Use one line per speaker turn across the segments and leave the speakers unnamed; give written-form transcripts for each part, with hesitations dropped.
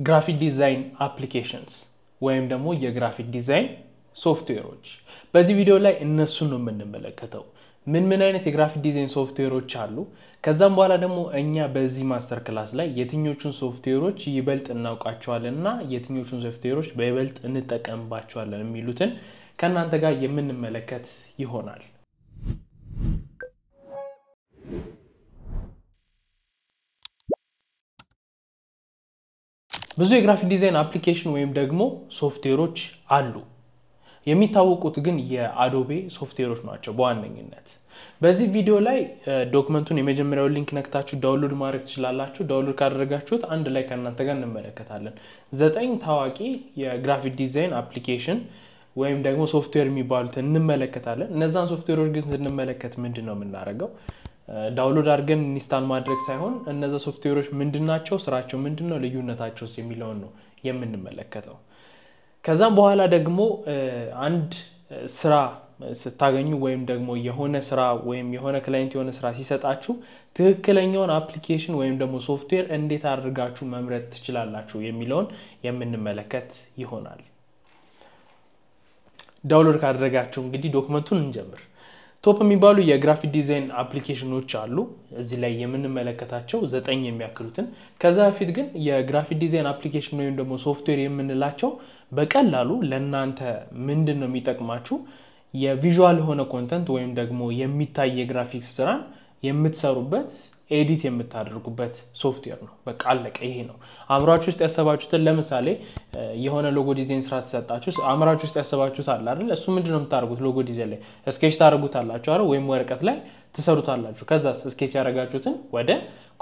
graphic design applications ወይም ደግሞ የግራፊክ ዲዛይን ሶፍትዌሮች በዚህ ቪዲዮ ላይ እነሱን ነው የምንመለከተው ምን አይነት የግራፊክ ዲዛይን ሶፍትዌሮች አሉ ከዛም በኋላ ደግሞ እኛ በዚህ ማስተር ክላስ ላይ የትኞቹን ሶፍትዌሮች ይበልጥ እናውቃቸዋለንና የትኞቹን ሶፍትዌሮች በይበልጥ እንጠቀምባቸዋለን የሚሉትን ከናንተ ጋር የምንመለከት ይሆናል ብዙ የግራፊክ ዲዛይን አፕሊኬሽን ወይም ደግሞ ሶፍትዌሮች አሉ የሚታወቁት ግን የአዶቤ ሶፍትዌሮች ናቸው በዋነኝነት በዚህ ቪዲዮ ላይ ዶክመንቱን የመጀመሪያው ሊንክ ነክታችሁ ዳውንሎድ ማድረግ ትችላላችሁ ዳውንሎድ ካደረጋችሁት አንድ ላይ ከናንተ ጋር እንመለከታለን 9 ታዋቂ የግራፊክ ዲዛይን አፕሊኬሽን ወይም ደግሞ ሶፍትዌር የሚባሉትን እንመለከታለን እነዛን ሶፍትዌሮች ግን ስንመለከት ምንድነው የምናደርገው ዳውንሎድ አድርገን ኢንስታል ማድረግ ሳይሆን እነዛ ሶፍትዌሮች ምንድናቸው ስራቸው ምንድነው ልዩነታቸውስ የሚለውን ነው የምንመለከተው ከዛም በኋላ ደግሞ አንድ ስራ ስታገኙ ወይም ደግሞ የሆነ ስራ ወይም የሆነ ክላይንት የሆነ ስራ ሲሰጣችሁ ትክክለኛውን አፕሊኬሽን ወይም ደግሞ ሶፍትዌር እንዴት አድርጋችሁ መምረጥ ትችላላችሁ የሚለውን የምንመለከት ይሆናል ዳውንሎድ ካደረጋችሁ እንግዲህ ዶክመንቱን እንጀምር ቶፕ የሚባሉ የግራፊክ ዲዛይን አፕሊኬሽኖች አሉ እዚህ ላይ የምንመለከታቸው 9 የሚያክሉትን ከዛ በፊት ግን የግራፊክ ዲዛይን አፕሊኬሽን ወይም ደግሞ ሶፍትዌር የምንላቸው በቀላሉ ለእናንተ ምንድነው የሚጠቅማችሁ የቪዥዋል ሆነ ኮንተንት ወይም ደግሞ የሚታይ የግራፊክስ ስራን የምትሰሩበት ኤዲት የምታደርጉበት ሶፍትዌር ነው በቃ አለቀ ይሄ ነው አምራችሁ ውስጥ ያሰባችሁትን ለምሳሌ የሆነ ሎጎ ዲዛይን ስራ ተሰጣችሁ አምራችሁ ውስጥ ያሰባችሁት አለ አይደል እሱ ምንድነው የምታደርጉት ሎጎ ዲዛይን ላይ ስኬች ታደርጉታላችሁ አይደል ወይም ወረቀት ላይ ትሰሩታላችሁ ከዛ ስኬች ያደረጋችሁትን ወደ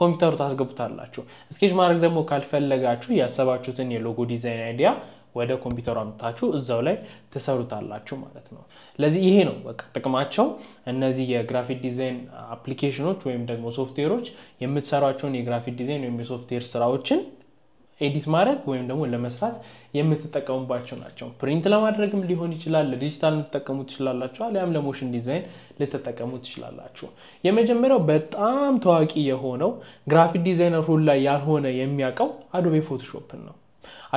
ኮምፒውተሩ ታስገቡታላችሁ ስኬች ማድረግ ደግሞ ካልፈለጋችሁ ያሰባችሁትን የሎጎ ዲዛይን አይዲያ ወደ ኮምፒውተሩ አምጥታችሁ እዛው ላይ ተሰሩታላችሁ ማለት ነው ለዚህ ይሄ ነው በቃ ጥቅማቸው እነዚህ የግራፊክ ዲዛይን አፕሊኬሽኖች ወይም ደግሞ ሶፍትዌሮች የምትሰሯቸውን የግራፊክ ዲዛይን ወይም የሶፍትዌር ስራዎችን ኤዲት ማድረግ ወይም ደግሞ ለመስራት የምትጠቀሙባቸው ናቸው ፕሪንት ለማድረግም ሊሆን ይችላል ለዲጂታል ልትጠቀሙት ትችላላችሁ አሊያም ለሞሽን ዲዛይን ልትጠቀሙት ትችላላችሁ የመጀመሪያው በጣም ታዋቂ የሆነው ግራፊክ ዲዛይነር ሁሉ ያልሆነ የሚያውቀው አዶቤ ፎቶሾፕ ነው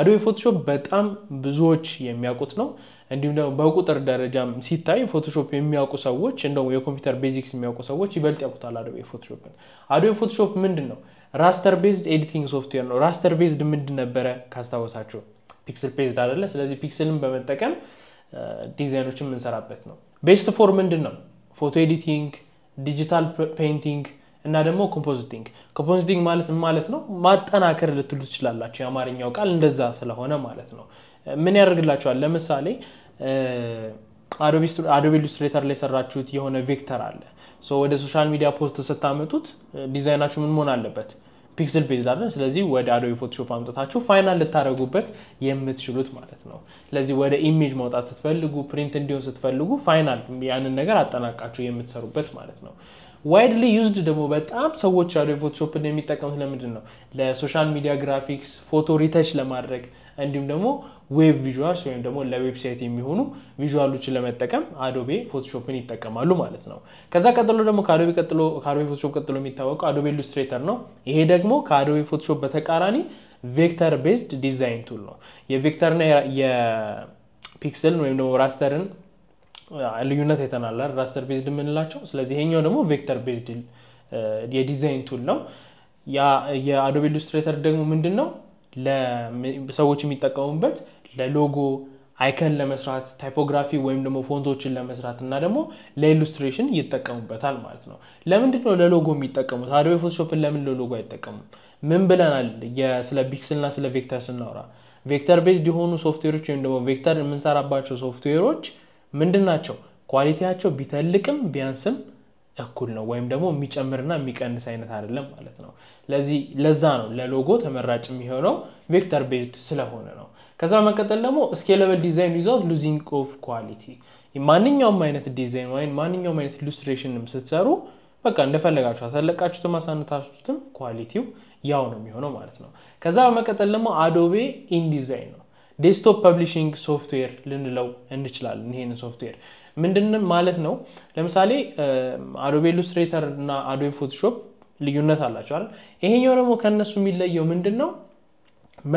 አዶቤ ፎቶሾፕ በጣም ብዙዎች የሚያውቁት ነው እንዲሁም ደግሞ በቁጥር ደረጃም ሲታይ ፎቶሾፕ የሚያውቁ ሰዎች እንደው የኮምፒውተር ቤዚክስ የሚያውቁ ሰዎች ይበልጥ ያውቁታል አዶቤ ፎቶሾፕን አዶቤ ፎቶሾፕ ምንድነው ራስተር ቤዝድ ኤዲቲንግ ሶፍትዌር ነው ራስተር ቤዝድ ምንድን ነበረ ካስታወሳችሁ ፒክሰል ቤዝድ አይደለ ስለዚህ ፒክሰልን በመጠቀም ዲዛይኖችን እንሰራበት ነው ቤስት ፎር ምንድነው ፎቶ ኤዲቲንግ ዲጂታል ፔይንቲንግ እና ደግሞ ኮምፖዚቲንግ ማለት ነው ማጠናከር ልትሉ ትችላላችሁ የአማርኛው ቃል እንደዛ ስለሆነ ማለት ነው ምን ያደርግላችኋል ለምሳሌ አዶቤ ኢሉስትሬተር ላይ ሰራችሁት የሆነ ቬክተር አለ ወደ ሶሻል ሚዲያ ፖስት ስታመጡት ዲዛይናችሁ ምን መሆን አለበት ፒክሰል ቤዝድ አይደል ስለዚህ ወደ አዶቤ ፎቶሾፕ አምጥታችሁ ፋይናል ልታረጉበት የምትችሉት ማለት ነው ስለዚህ ወደ ኢሜጅ ማውጣት ስትፈልጉ ፕሪንት እንዲሆን ስትፈልጉ ፋይናል ያንን ነገር አጠናቃችሁ የምትሰሩበት ማለት ነው widely used ደግሞ በጣም ሰዎች አዶቤ ፎቶሾፕን የሚጠቀሙት ለምንድን ነው ለሶሻል ሚዲያ ግራፊክስ ፎቶ ሪተች ለማድረግ እንዲሁም ደግሞ ዌብ ቪዥዋልስ ወይም ደግሞ ለዌብሳይት የሚሆኑ ቪዥዋሎችን ለመጠቀም አዶቤ ፎቶሾፕን ይጠቀማሉ ማለት ነው ከዛ ቀጥሎ ደግሞ ከአዶቤ ፎቶሾፕ ቀጥሎ የሚታወቀው አዶቤ ኢሉስትሬተር ነው ይሄ ደግሞ ከአዶቤ ፎቶሾፕ በተቃራኒ ቬክተር ቤዝድ ዲዛይን ቱል ነው የቬክተርና የፒክሰል ወይም ደግሞ ራስተርን ልዩነት አይተናል ራስተር ቤዝድ ምንላቸው ስለዚህ ይሄኛው ደግሞ ቬክተር ቤዝድ የዲዛይን ቱል ነው የአዶቤ ኢሉስትሬተር ደግሞ ምንድነው ለሰዎች የሚጠቀሙበት ለሎጎ አይከን ለመስራት ታይፖግራፊ ወይም ደግሞ ፎንቶችን ለመስራት እና ደግሞ ለኢሉስትሬሽን ይጠቀሙበታል ማለት ነው ለምንድነው ለሎጎ የሚጠቀሙት አዶቤ ፎቶሾፕን ለምን ለሎጎ አይጠቀሙም ምን ብለናል ስለ ፒክሰልና ስለ ቬክተር ስናወራ ቬክተር ቤዝድ የሆኑ ሶፍትዌሮች ወይም ደግሞ ቬክተር የምንሰራባቸው ሶፍትዌሮች ምንድናቸው ኳሊቲያቸው ቢተልቅም ቢያንስም እኩል ነው ወይም ደግሞ የሚጨምርና የሚቀንስ አይነት አይደለም ማለት ነው ለዛ ነው ለሎጎ ተመራጭ የሚሆነው ቬክተር ቤዝድ ስለሆነ ነው ከዛ መቀጠል ደግሞ ስኬለብል ዲዛይን ዊዛውት ሉዚንግ ኦፍ ኳሊቲ ማንኛውም አይነት ዲዛይን ወይም ማንኛውም አይነት ኢሉስትሬሽንም ስትሰሩ በቃ እንደፈለጋችሁ አሰለቃችሁትም አሳንታችሁትም ኳሊቲው ያው ነው የሚሆነው ማለት ነው ከዛ መቀጠል ደግሞ አዶቤ ኢንዲዛይን ነው ዴስክቶፕ ፐብሊሺንግ ሶፍትዌር ልንለው እንችላለን ይሄን ሶፍትዌር ምንድነው ማለት ነው ለምሳሌ አዶቤ ኢሉስትሬተር እና አዶቤ ፎቶሾፕ ልዩነት አላቸው አይደል ይሄኛው ደግሞ ከነሱ የሚለየው ምንድነው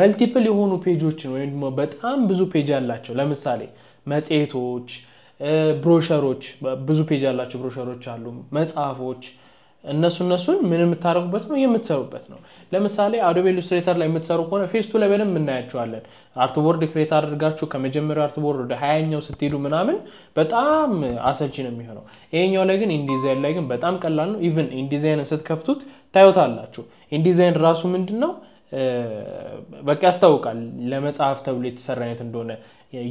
መልቲፕል የሆኑ ፔጆችን ወይም ደግሞ በጣም ብዙ ፔጅ ያላቸው ለምሳሌ መጽሔቶች ብሮሸሮች ብዙ ፔጅ ያላቸው ብሮሸሮች አሉ መጽሐፎች እነሱን ምን የምታረጉበት ነው የምትሰሩበት ነው ለምሳሌ Adobe Illustrator ላይ የምትሰሩ ከሆነ ፌስ 2 ላይ በደንብ እናያቸዋለን አርትቦርድ ክሬት አድርጋችሁ ከመጀመሪያው አርትቦርድ ወደ 20ኛው ስትሄዱ ምናምን በጣም አሰልቺ ነው የሚሆነው ይሄኛው ላይ ግን ኢንዲዛይን ላይ ግን በጣም ቀላል ነው ኢቭን ኢንዲዛይንን ስትከፍቱት ታዩታላችሁ ኢንዲዛይን ራሱ ምንድነው በቃ ያስታውቃል ለመጽሐፍ ተብሎ የተሰራ አይነት እንደሆነ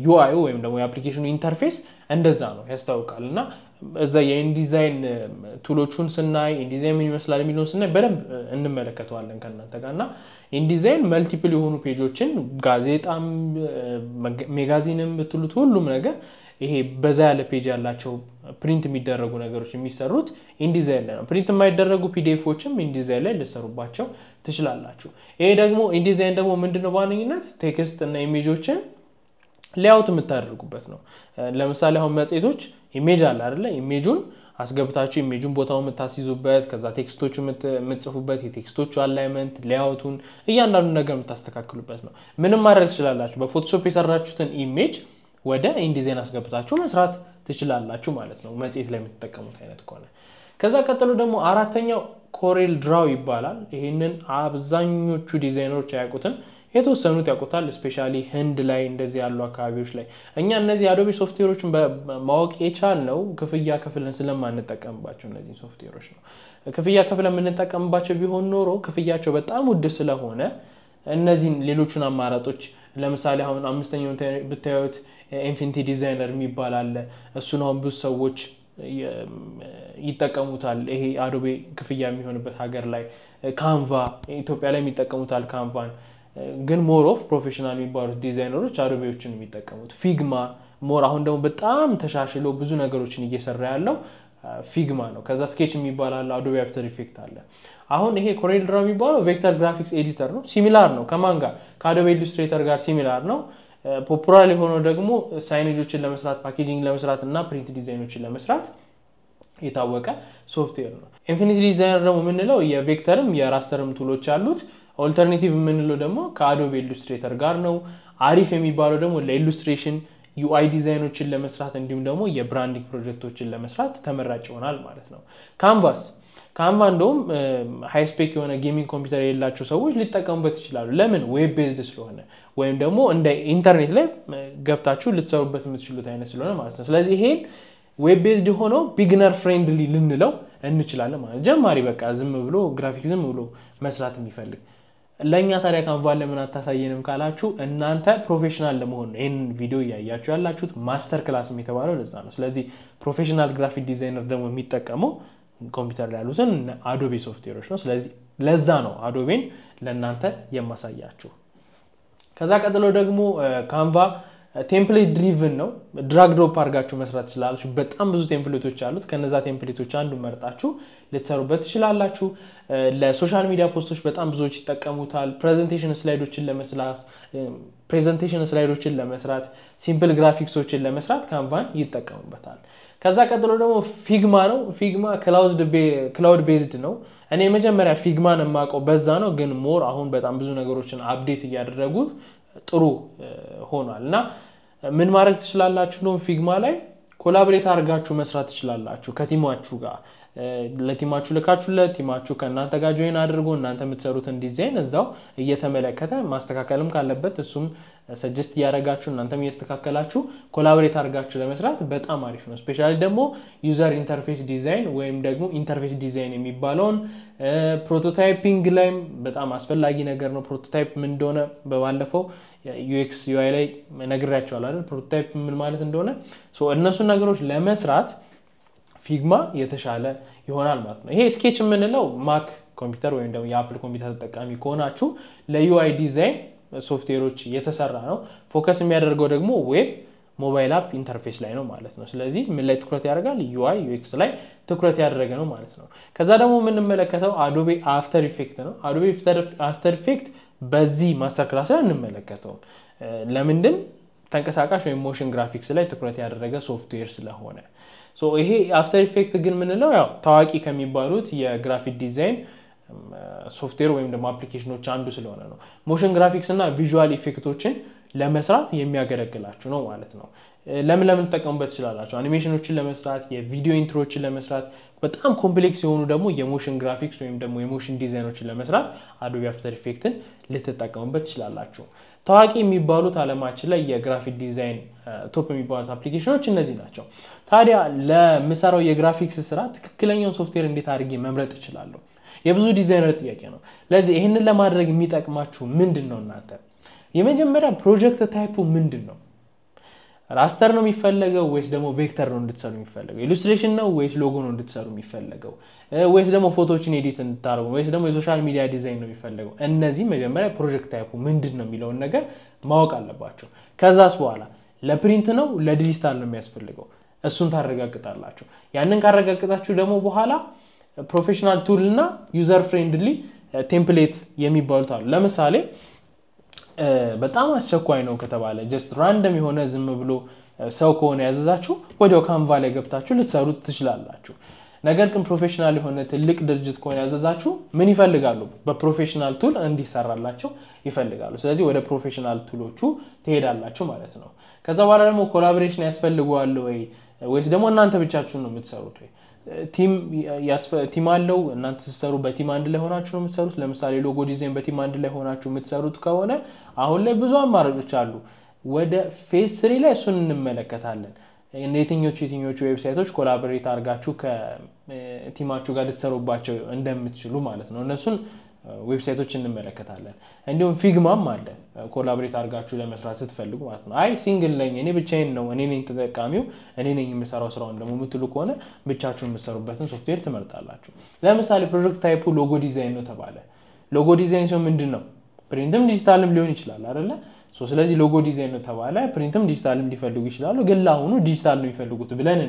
UI ወይም ደግሞ የአፕሊኬሽኑ ኢንተርፌስ እንደዛ ነው ያስታውቃልና እዛ የኢንዲዛይን ቱሎቹን ስናይ ኢንዲዛይን ምን ይመስላል የሚለውን ስናይ በደንብ እንመለከተዋለን ከናንተ ጋርና ኢንዲዛይን መልቲፕል የሆኑ ፔጆችን ጋዜጣም ማጋዚንም ብትሉት ሁሉም ነገር ይሄ በዛ ያለ ፔጅ ያላቸው ፕሪንት የሚደረጉ ነገሮች የሚሰሩት ኢንዲዛይን ላይ ነው ፕሪንት የማይደረጉ ፒዲኤፎችም ኢንዲዛይን ላይ ልሰሩባቸው ትችላላችሁ ይሄ ደግሞ ኢንዲዛይን ደግሞ ምንድነው ባነኝነት ቴክስት እና ኢሜጆችን ሌአውት የምታደርጉበት ነው ለምሳሌ አሁን መጽሔቶች ኢሜጅ አለ አይደለ ኢሜጁን አስገብታችሁ ኢሜጁን ቦታውን የምታስይዙበት ከዛ ቴክስቶቹ የምትጽፉበት የቴክስቶቹ አላይመንት ሌአውቱን እያንዳንዱ ነገር የምታስተካክሉበት ነው ምንም ማድረግ ትችላላችሁ በፎቶሾፕ የሰራችሁትን ኢሜጅ ወደ ኢንዲዛይን አስገብታችሁ መስራት ትችላላችሁ ማለት ነው መጽሔት ላይ የምትጠቀሙት አይነት ከሆነ ከዛ ቀጥሎ ደግሞ አራተኛው ኮሬል ድራው ይባላል ይሄንን አብዛኞቹ ዲዛይነሮች ያውቁትን የተወሰኑት ያውቁታል ስፔሻሊ ህንድ ላይ እንደዚህ ያሉ አካባቢዎች ላይ እኛ እነዚህ አዶቤ ሶፍትዌሮችን ማወቅ የቻልነው ክፍያ ከፍለን ስለማንጠቀምባቸው እነዚህ ሶፍትዌሮች ነው ክፍያ ከፍለን የምንጠቀምባቸው ቢሆን ኖሮ ክፍያቸው በጣም ውድ ስለሆነ እነዚህን ሌሎቹን አማራጮች ለምሳሌ አሁን አምስተኛውን ብታዩት ኢንፊኒቲ ዲዛይነር የሚባል አለ እሱን አሁን ብዙ ሰዎች ይተቀሙታል ይሄ አዶቤ ክፍያ የሚሆንበት ሀገር ላይ ካንቫ ኢትዮጵያ ላይ የሚተቀሙታል ካንቫን ግን ሞር ኦፍ ፕሮፌሽናል የሚባሉት ዲዛይነሮች አዶቤዎችን የሚተቀሙት ፊግማ ሞር አሁን ደግሞ በጣም ተሻሽሎ ብዙ ነገሮችን እየሰራ ያለው ፊግማ ነው ከዛ ስኬች የሚባል አለ አዶቤ አፍተር ኢፌክት አለ አሁን ይሄ ኮሬል ድራው የሚባለው ቬክተር ግራፊክስ ኤዲተር ነው ሲሚላር ነው ከማን ጋር ከአዶቤ ኢሉስትሬተር ጋር ሲሚላር ነው ፖፑላር የሆነው ደግሞ ሳይኔጆችን ለመስራት ፓኬጂንግ ለመስራት እና ፕሪንት ዲዛይኖችን ለመስራት የታወቀ ሶፍትዌር ነው ኢንፊኒቲ ዲዛይነር ደግሞ ምንለው የቬክተርም የራስተርም ቱሎች አሉት ኦልተርኔቲቭ ምንለው ደግሞ ከአዶቤ ኢሉስትሬተር ጋር ነው አሪፍ የሚባለው ደግሞ ለኢሉስትሬሽን UI ዲዛይኖችን ለመስራት እንዲሁም ደግሞ የብራንዲንግ ፕሮጀክቶችን ለመስራት ተመራጭ ይሆናል ማለት ነው ካንቫ እንደውም ሃይ ስፔክ የሆነ ጌሚንግ ኮምፒውተር የሌላቸው ሰዎች ሊጠቀሙበት ይችላሉ ለምን ዌብ ቤዝድ ስለሆነ ወይም ደግሞ እንደ ኢንተርኔት ላይ ገብታችሁ ልትሰሩበት የምትችሉት አይነት ስለሆነ ማለት ነው ስለዚህ ይሄን ዌብ ቤዝድ ሆኖ ቢግነር ፍሬንድሊ ልንለው እንችላለን ማለት ጀማሪ በቃ ዝም ብሎ ግራፊክስ ዝም ብሎ መስራት የሚፈልግ ለኛ ታዲያ ካንቫ ለምን አታሳየንም ካላችሁ እናንተ ፕሮፌሽናል ለመሆን ነው ይሄን ቪዲዮ ያያችሁ ያላችሁት ማስተር ክላስ የሚተባለው ለዛ ነው ስለዚህ ፕሮፌሽናል ግራፊክ ዲዛይነር ደግሞ የሚጠቀመው ኮምፒውተር ላይ ያሉትን አዶቤ ሶፍትዌሮች ነው ስለዚህ ለዛ ነው አዶቤን ለእናንተ የማሳያችሁ ከዛ ቀጥሎ ደግሞ ካንቫ ቴምፕሌት ድሪቭን ነው ድራግ ድሮፕ አድርጋችሁ መስራት ትችላላችሁ በጣም ብዙ ቴምፕሌቶች አሉት ከነዛ ቴምፕሌቶች አንዱን መርጣችሁ ልትሰሩበት ትችላላችሁ ለሶሻል ሚዲያ ፖስቶች በጣም ብዙዎች ይተቀሙታል ፕሬዘንቴሽን ስላይዶችን ለመስራት ሲምፕል ግራፊክሶችን ለመስራት ካንቫን ይተቀሙበታል ከዛ ቀጥሎ ደግሞ ፊግማ ነው ፊግማ ክላውድ ቤዝድ ነው እኔ መጀመሪያ ፊግማን ማቀው በዛ ነው ግን ሞር አሁን በጣም ብዙ ነገሮችን አፕዴት ያደረጉ ጥሩ ሆኗልና ምን ማድረግ ትችላላችሁ ነው ፊግማ ላይ ኮላቦሬት አድርጋችሁ መስራት ትችላላችሁ ከቲማችሁ ጋር ለቲማችሁ ልካችሁለት ቲማችሁ ከናንተ ጋር ጆይን አድርጎ እናንተ የምትሰሩትን ዲዛይን እዛው እየተመለከተ ማስተካከልም ካለበት እሱም ሰጀስት ያደርጋችሁ እናንተም እያስተካከላችሁ ኮላቦሬት አድርጋችሁ ለመስራት በጣም አሪፍ ነው ስፔሻሊ ደግሞ ዩዘር ኢንተርፌስ ዲዛይን ወይም ደግሞ ኢንተርፌስ ዲዛይን የሚባለውን ፕሮቶታይፒንግ ላይ በጣም አስፈላጊ ነገር ነው ፕሮቶታይፕ ምን እንደሆነ በባለፈው UX UI ላይ ነግሬያችኋለሁ አይደል ፕሮቶታይፕ ምን ማለት እንደሆነ እነሱ ነገሮች ለመስራት ፊግማ የተሻለ ይሆናል ማለት ነው ይሄ ስኬች ምንለው ማክ ኮምፒውተር ወይም ደግሞ የአፕል ኮምፒውተር ተጠቃሚ ከሆናችሁ ለUI ዲዛይን ሶፍትዌሮች የተሰራ ነው ፎከስ የሚያደርገው ደግሞ ዌብ ሞባይል አፕ ኢንተርፌስ ላይ ነው ማለት ነው ስለዚህ ምን ላይ ትኩረት ያደርጋል UI UX ላይ ትኩረት ያደረገ ነው ማለት ነው ከዛ ደግሞ ምን እንመለከተው አዶቤ አፍተር ኢፌክት ነው አዶቤ አፍተር ኢፌክት በዚህ ማስተር ክላስ ላይ እንመለከተው ለምንድን ተንቀሳቃሽ ወይ ሞሽን ግራፊክስ ላይ ትኩረት ያደረገ ሶፍትዌር ስለሆነ ይሄ አፍተር ኢፌክት ግን ምንለው ያው ታዋቂ ከሚባሉት የግራፊክ ዲዛይን ሶፍትዌር ወይም ደግሞ አፕሊኬሽኖች አንዱ ስለሆነ ነው ሞሽን ግራፊክስ እና ቪዥዋል ኢፌክቶችን ለመስራት የሚያገለግላችሁ ነው ማለት ነው ለምን ተጠቀሙበት ይችላልላችሁ አኒሜሽኖችን ለመስራት የቪዲዮ ኢንትሮዎችን ለመስራት በጣም ኮምፕሌክስ የሆኑ ደግሞ የሞሽን ግራፊክስ ወይም ደግሞ የሞሽን ዲዛይኖችን ለመስራት Adobe After Effects ልትጠቀሙበት ይችላልላችሁ ታዋቂ የሚባሉት ዓለማችን ላይ የግራፊክ ዲዛይን ቶፕ የሚባሉት አፕሊኬሽኖች እነዚህ ናቸው ታዲያ ለምሰራው የግራፊክስ ስራ ትክክለኛውን ሶፍትዌር እንዴት አድርጌ መምረጥ እችላለሁ የብዙ ዲዛይነር ጥያቄ ነው ለዚህ ይሄንን ለማድረግ የሚጠቅማችሁ ምንድነው እናንተ የመጀመሪያ ፕሮጀክት ታይፑ ምንድነው ራስተር ነው የሚፈልገው ወይስ ደግሞ ቬክተር ነው እንድትሰሩ የሚፈልገው ኢሉስትሬሽን ነው ወይስ ሎጎ ነው እንድትሰሩ የሚፈልገው ወይስ ደግሞ ፎቶዎችን ኤዲት እንድታረጉ ወይስ ደግሞ የሶሻል ሚዲያ ዲዛይን ነው የሚፈልገው እነዚህ መጀመሪያ ፕሮጀክት ታይፑ ምንድነው የሚለው ነገር ማወቅ አለባችሁ ከዛስ በኋላ ለፕሪንት ነው ለዲጂታል ነው የሚያስፈልገው እሱን ታረጋግጣላችሁ ያንን ካረጋግጣችሁ ደግሞ በኋላ ፕሮፌሽናል ቱል እና ዩዘር ፍሬንድሊ ቴምፕሌት የሚባሉት አሉ ለምሳሌ በጣም አስቸኳይ ነው ከተባለ just random የሆነ ዝም ብሎ ሰው ከሆነ ያዘዛችሁ ወዲያው ካንቫ ላይ ገብታችሁ ልትሰሩት ትችላላችሁ ነገር ግን ፕሮፌሽናል የሆነ ትልቅ ድርጅት ከሆነ ያዘዛችሁ ምን ይፈልጋሉ በፕሮፌሽናል ቱል እንዲሰራላችሁ ይፈልጋሉ ስለዚህ ወደ ፕሮፌሽናል ቱሎቹ ትሄዳላችሁ ማለት ነው ከዛ በኋላ ደግሞ ኮላቦሬሽን ያስፈልጋል ወይስ ደግሞ እናንተ ብቻችሁን ነው የምትሰሩት ወይ ቲም አለው እናንተ ተሰሩ በቲም አንድ ላይ ሆናችሁ ነው የምትሰሩት ለምሳሌ ሎጎ ዲዛይን በቲም አንድ ላይ ሆናችሁ የምትሰሩት ከሆነ አሁን ላይ ብዙ አማራጮች አሉ ወደ ፌስ 3 ላይ እሱን እንመለከታለን የትኞቹ ዌብሳይቶች ኮላቦሬት አድርጋችሁ ከቲማችሁ ጋር ልትሰሩባቸው እንደምትችሉ ማለት ነው እነሱን ዌብሳይቶች እንመለከታለን እንዲሁም ፊግማም አለ ኮላቦሬት አድርጋችሁ ለመስራት ስትፈልጉ ማለት ነው አይ ሲንግል ነኝ እኔ ብቻዬን ነው እኔ ነኝ ተጠቃሚው እኔ ነኝ የምሰራው ስራውን ደግሞ የምትሉ ከሆነ ብቻችሁን የምትሰሩበትን ሶፍትዌር ትመርጣላችሁ ለምሳሌ ፕሮጀክት ታይፑ ሎጎ ዲዛይን ነው ተባለ ሎጎ ዲዛይን ሰው ምንድነው ፕሪንትም ዲጂታልም ሊሆን ይችላል አይደለ ስለዚህ ሎጎ ዲዛይን ነው ተባለ ፕሪንትም ዲጂታልም ሊፈልጉ ይችላሉ ግን ለአሁኑ ዲጂታል ነው የሚፈልጉት ብለን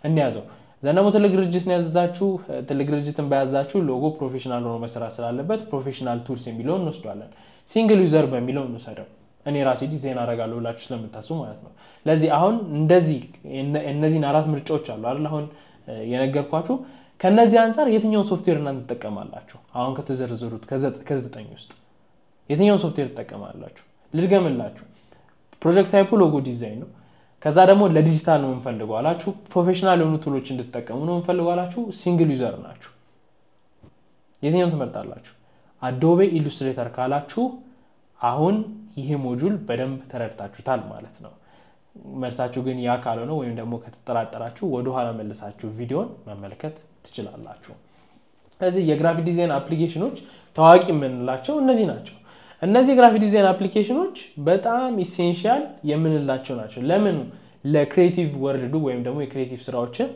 እንያዘው ዘነሞ ትልቅ ድርጅትን ያዘዛችሁ ትልቅ ድርጅትን ባያዛችሁ ሎጎ ፕሮፌሽናል ሆኖ መስራት ስላለበት ፕሮፌሽናል ቱልስ የሚለውን እንወስዳለን ሲንግል ዩዘር በሚለው እንወስደው እኔ ራሴ ዲዛይን አደርጋለሁ ብላችሁ ስለምታስቡ ማለት ነው ለዚህ አሁን እንደዚህ እነዚህን አራት ምርጫዎች አሉ አይደል አሁን የነገርኳችሁ ከነዚህ አንፃር የትኛው ሶፍትዌር እናንተ ተጠቀማላችሁ አሁን ከተዘረዘሩት ከ9 ውስጥ የትኛው ሶፍትዌር ተጠቀማላችሁ ልድገምላችሁ ፕሮጀክት ታይፑ ሎጎ ዲዛይን ነው ከዛ ደግሞ ለዲጂታል ነው እንፈልገው አላችሁ ፕሮፌሽናል የሆኑ ቱሎች እንድትጠቀሙ ነው እንፈልገው አላችሁ ሲንግል ዩዘር ናችሁ የትኛውን ትመርጣላችሁ Adobe Illustrator ካላችሁ አሁን ይሄ ሞጁል በደንብ ተረድታችሁታል ማለት ነው መልሳችሁ ግን ያ ካልሆነ ወይም ደግሞ ከተጠራጠራችሁ ወደ ኋላ መልሳችሁ ቪዲዮን መመልከት ትችላላችሁ ስለዚህ የግራፊክ ዲዛይን አፕሊኬሽኖች ታዋቂ የምንላቸው እነዚህ ናቸው እነዚህ ግራፊክ ዲዛይን አፕሊኬሽኖች በጣም ኢሴንሻል የምንላቸው ናቸው ለምን ለክሪኤቲቭ ወርልዱ ወይም ደግሞ የክሪኤቲቭ ስራዎችን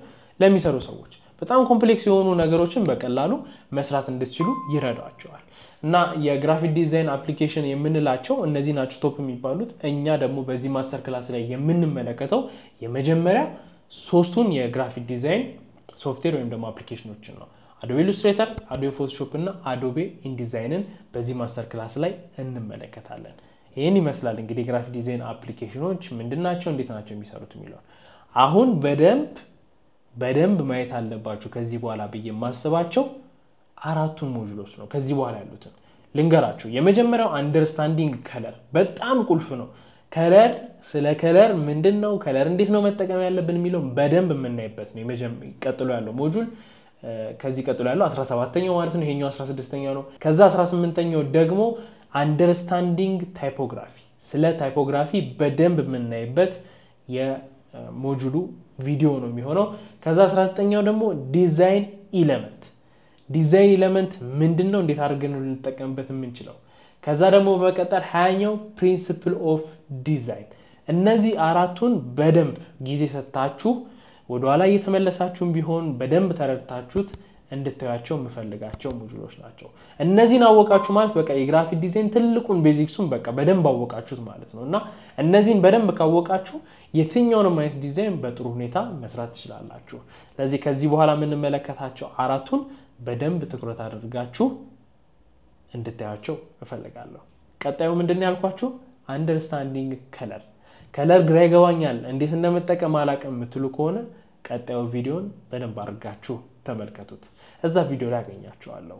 ለሚሰሩ ሰዎች በጣም ኮምፕሌክስ የሆኑ ነገሮችን በቀላሉ መስራት እንድትችሉ ይረዳቸዋል እና የግራፊክ ዲዛይን አፕሊኬሽን የምንላቸው እነዚህ ናቸው ቶፕ የሚባሉት እኛ ደግሞ በዚህ ማስተር ክላስ ላይ የምንመለከተው የመጀመሪያ ሶስቱን የግራፊክ ዲዛይን ሶፍትዌር ወይም ደግሞ አፕሊኬሽኖችን ነው Adobe Illustrator, Adobe Photoshop እና Adobe InDesign በዚህ ማስተር ክላስ ላይ እንመለከታለን ይሄን ይመስላል እንግዲህ ግራፊክ ዲዛይን አፕሊኬሽኖች ምንድናቸው እንዴት ናቸው የሚሰሩት የሚለው አሁን በደንብ ማየት አለባችሁ ከዚህ በኋላ በየማስባቸው አራቱን ሞጁሎች ነው ከዚህ በኋላ ያሉትን ልንገራችሁ የመጀመሪያው አንደርስታንዲንግ ከለር በጣም ቁልፍ ነው ከለር ስለ ከለር ምንድነው ከለር እንዴት ነው መጠቀም ያለብን የሚለው በደንብ የምናይበት ነው ቀጥሎ ያለው ሞጁል ከዚህ ቀጥሎ ያለው 17ኛው ማለት ነው ይሄኛው 16ኛው ነው ከዛ 18ኛው ደግሞ አንደርስታንዲንግ ታይፖግራፊ ስለ ታይፖግራፊ በደንብ የምናይበት የሞጁሉ ቪዲዮ ነው የሚሆነው ከዛ 19ኛው ደግሞ ዲዛይን ኤሌመንት ምንድነው እንዴት አድርገን ልንጠቀምበት የምንችለው ከዛ ደግሞ በመቀጠል 20ኛው ፕሪንሲፕል ኦፍ ዲዛይን እነዚህ አራቱን በደንብ ጊዜ ሰጣችሁ ወደ ኋላ እየተመለሳችሁም ቢሆን በደንብ ተረድታችሁት እንድታያቸው መፈልጋቸው ሞጁሎች ናቸው እነዚህን አወቃችሁ ማለት በቃ የግራፊክ ዲዛይን ትልቁን ቤዚክሱን በቃ በደንብ አወቃችሁት ማለት ነውና እነዚህን በደንብ ካወቃችሁ የትኛውንም አይነት ዲዛይን በጥሩ ሁኔታ መስራት ትችላላችሁ ስለዚህ ከዚህ በኋላ ምን እንመለከታቸው አራቱን በደንብ ትኩረት አድርጋችሁ እንድታያቸው እፈልጋለሁ ቀጣዩ ምንድነው ያልኳችሁ አንደርስታንዲንግ ከለር ግራ ይገባኛል እንዴት እንደምጠቀም አላቀም ምትሉ ከሆነ ቀጣዩ ቪዲዮን በደንብ አድርጋችሁ ተመልከቱት እዛ ቪዲዮ ላይ አገኛችኋለሁ